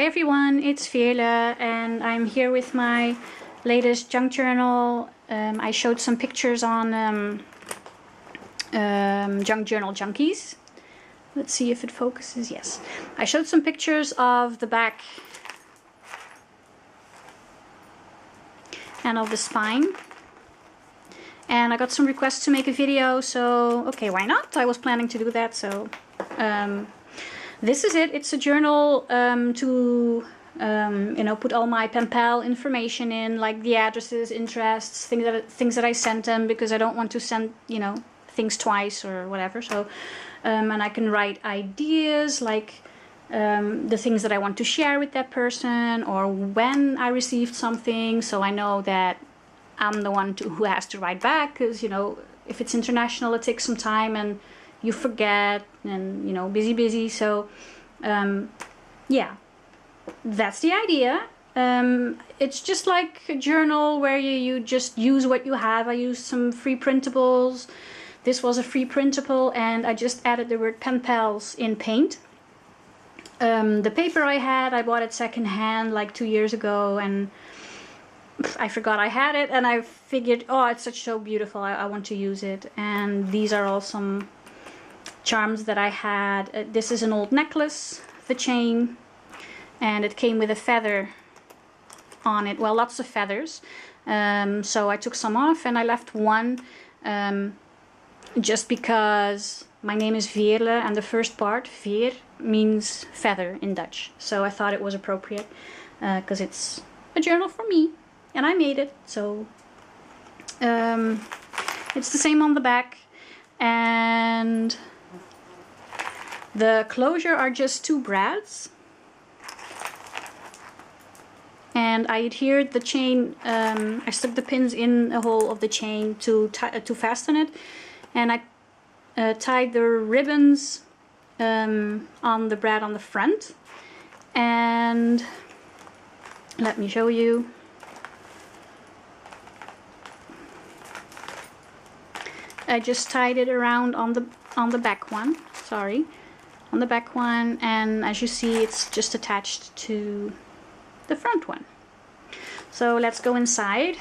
Hi everyone, it's Veerle and I'm here with my latest junk journal. I showed some pictures on Junk Journal Junkies. Let's see if it focuses. Yes. I showed some pictures of the back and of the spine. And I got some requests to make a video, so okay, why not? I was planning to do that, so this is it. It's a journal to you know, put all my pen pal information in, like the addresses, interests, things that I sent them, because I don't want to send, you know, things twice or whatever. So and I can write ideas like the things that I want to share with that person, or when I received something, so I know that I'm the one who has to write back, because, you know, if it's international, it takes some time and you forget, and, you know, busy. So yeah, that's the idea. It's just like a journal where you just use what you have. I used some free printables. This was a free printable, and I just added the word penpals in paint. The paper I had, I bought it secondhand like 2 years ago, and I forgot I had it, and I figured, oh, it's so beautiful, I want to use it. And these are all some charms that I had. This is an old necklace, the chain, and it came with a feather on it, well, lots of feathers. So I took some off and I left one, just because my name is Veerle, and the first part, veer, means feather in Dutch. So I thought it was appropriate, because it's a journal for me, and I made it. So it's the same on the back, and the closure are just 2 brads, and I adhered the chain. I stuck the pins in a hole of the chain to fasten it, and I tied the ribbons on the brad on the front. And let me show you. I just tied it around on the back one. Sorry, on the back one, and as you see, it's just attached to the front one. So let's go inside.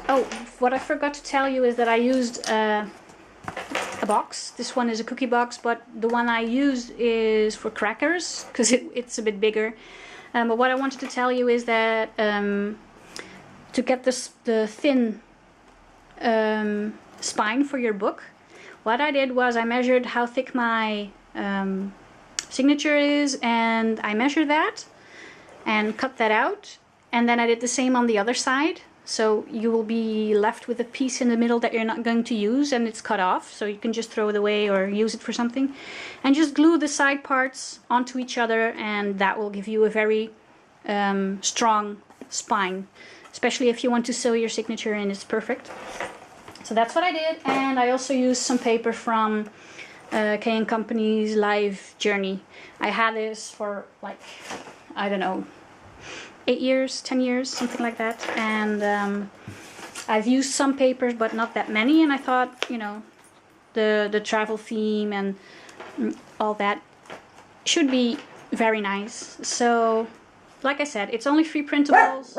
Oh, what I forgot to tell you is that I used a box. This one is a cookie box, but the one I used is for crackers, because it's a bit bigger. But what I wanted to tell you is that to get the thin spine for your book, what I did was I measured how thick my signature is, and I measured that and cut that out, and then I did the same on the other side. So you will be left with a piece in the middle that you're not going to use, and it's cut off, so you can just throw it away or use it for something. And just glue the side parts onto each other, and that will give you a very strong spine, especially if you want to sew your signature in. It's perfect. So that's what I did, and I also used some paper from K & Company's Live Journey. I had this for like, I don't know, 8 years, 10 years, something like that. And I've used some papers, but not that many. And I thought, you know, the travel theme and all that should be very nice. So, like I said, it's only 3 printables.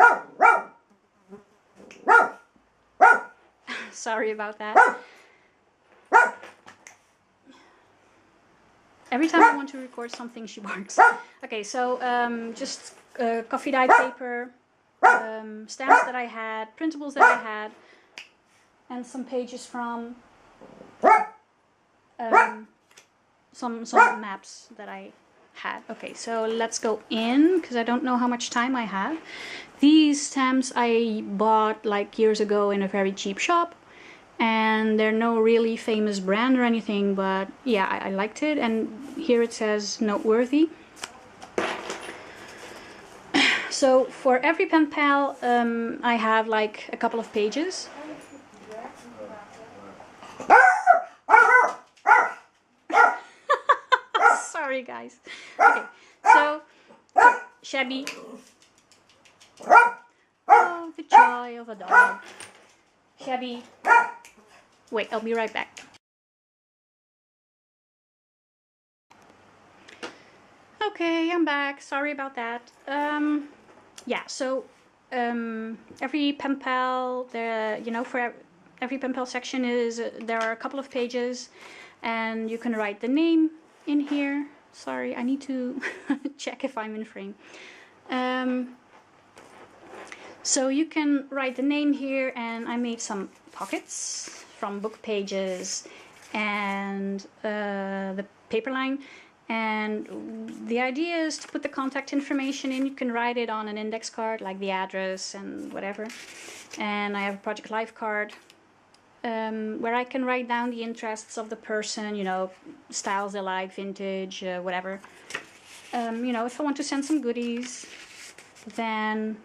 Sorry about that. Every time I want to record something, she barks. Okay, so just coffee dyed paper, stamps that I had, printables that I had, and some pages from some maps that I had. Okay, so let's go in, because I don't know how much time I have. These stamps I bought like years ago in a very cheap shop, and they're no really famous brand or anything, but yeah, I liked it. And here it says noteworthy. So for every pen pal, I have like a couple of pages. Sorry guys. Okay, so Shabby. Oh, the joy of a dog. Shabby. Wait, I'll be right back. Okay, I'm back. Sorry about that. Yeah, so every pen pal, for every pen pal section there are a couple of pages, and you can write the name in here. Sorry, I need to check if I'm in frame. So you can write the name here, and I made some pockets from book pages and the paper line. And the idea is to put the contact information in. You can write it on an index card, like the address and whatever. And I have a Project Life card where I can write down the interests of the person, you know, styles they like, vintage, whatever. You know, if I want to send some goodies, then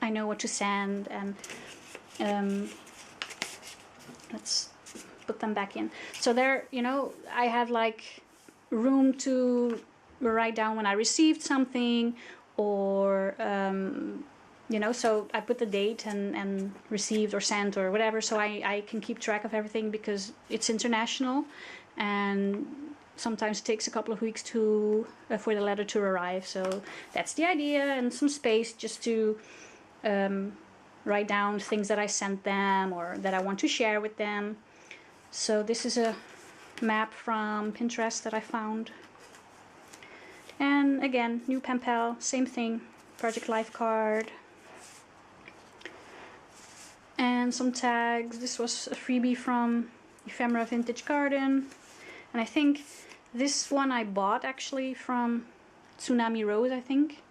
I know what to send, and let's put them back in. So there, you know, I have like room to write down when I received something, or you know, so I put the date and received or sent or whatever, so I can keep track of everything, because it's international and sometimes it takes a couple of weeks to for the letter to arrive. So that's the idea, and some space just to write down things that I sent them or that I want to share with them. So this is a map from Pinterest that I found. And again, new pen pal, same thing, Project Life card. And some tags. This was a freebie from Ephemera Vintage Garden. And I think this one I bought actually from Tsunami Rose, I think.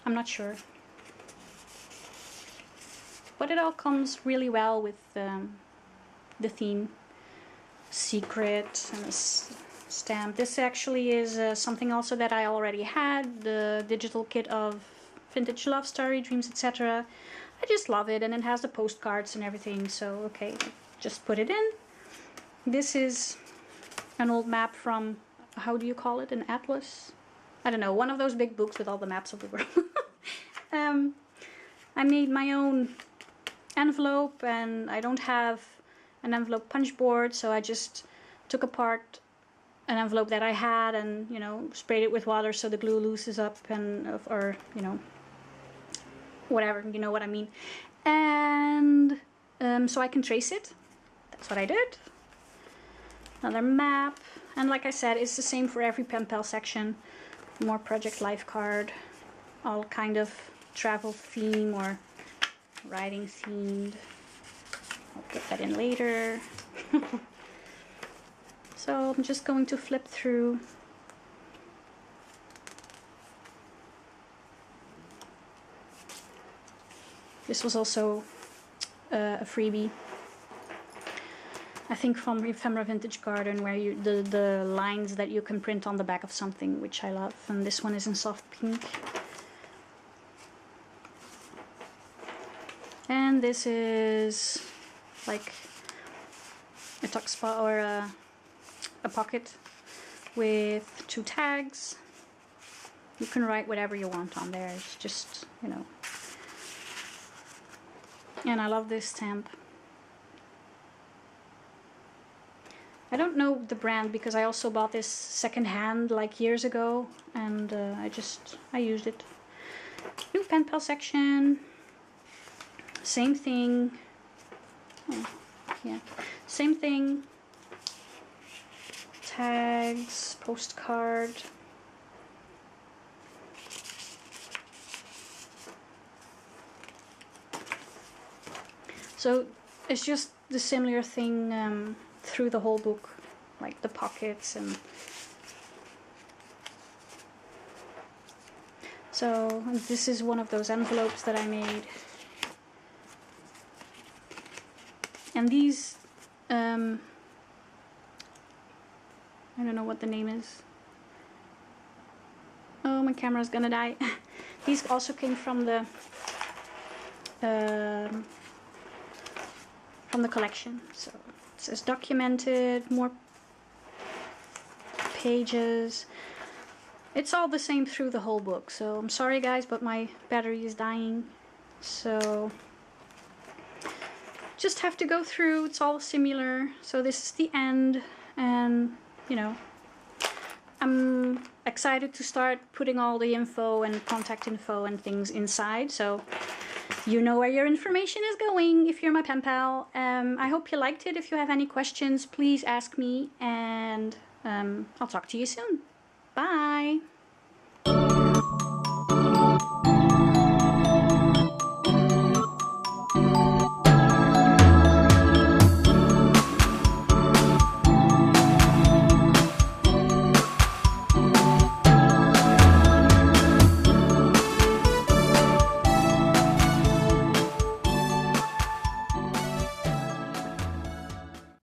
I'm not sure. But it all comes really well with the theme. Secret and a stamp. This actually is something also that I already had, the digital kit of Vintage Love Story, Dreams, etc. I just love it, and it has the postcards and everything, so okay, just put it in. This is an old map from, how do you call it, an atlas? I don't know, one of those big books with all the maps of the world. I made my own envelope, and I don't have an envelope punch board, so I just took apart an envelope that I had and, you know, sprayed it with water so the glue looses up, and or you know, whatever, you know what I mean. And so I can trace it. That's what I did. Another map, and like I said, it's the same for every pen pal section. More Project Life card, all kind of travel theme or writing themed. I'll put that in later. So I'm just going to flip through. This was also a freebie, I think from Ephemera Vintage Garden, where you the lines that you can print on the back of something, which I love. And this one is in soft pink. And this is like a tuck spot or a pocket with 2 tags. You can write whatever you want on there. It's just, you know. And I love this stamp. I don't know the brand because I also bought this secondhand like years ago, and I used it. New pen pal section. Same thing. Oh, yeah, same thing. Tags, postcard. So it's just the similar thing through the whole book, like the pockets. And so this is one of those envelopes that I made. And these, I don't know what the name is. Oh, my camera's gonna die. These also came from the collection. So it says documented, more pages. It's all the same through the whole book. So I'm sorry guys, but my battery is dying. So just have to go through. It's all similar. So this is the end, and you know, I'm excited to start putting all the info and contact info and things inside. So you know where your information is going if you're my pen pal. I hope you liked it. If you have any questions, please ask me, and I'll talk to you soon. Bye!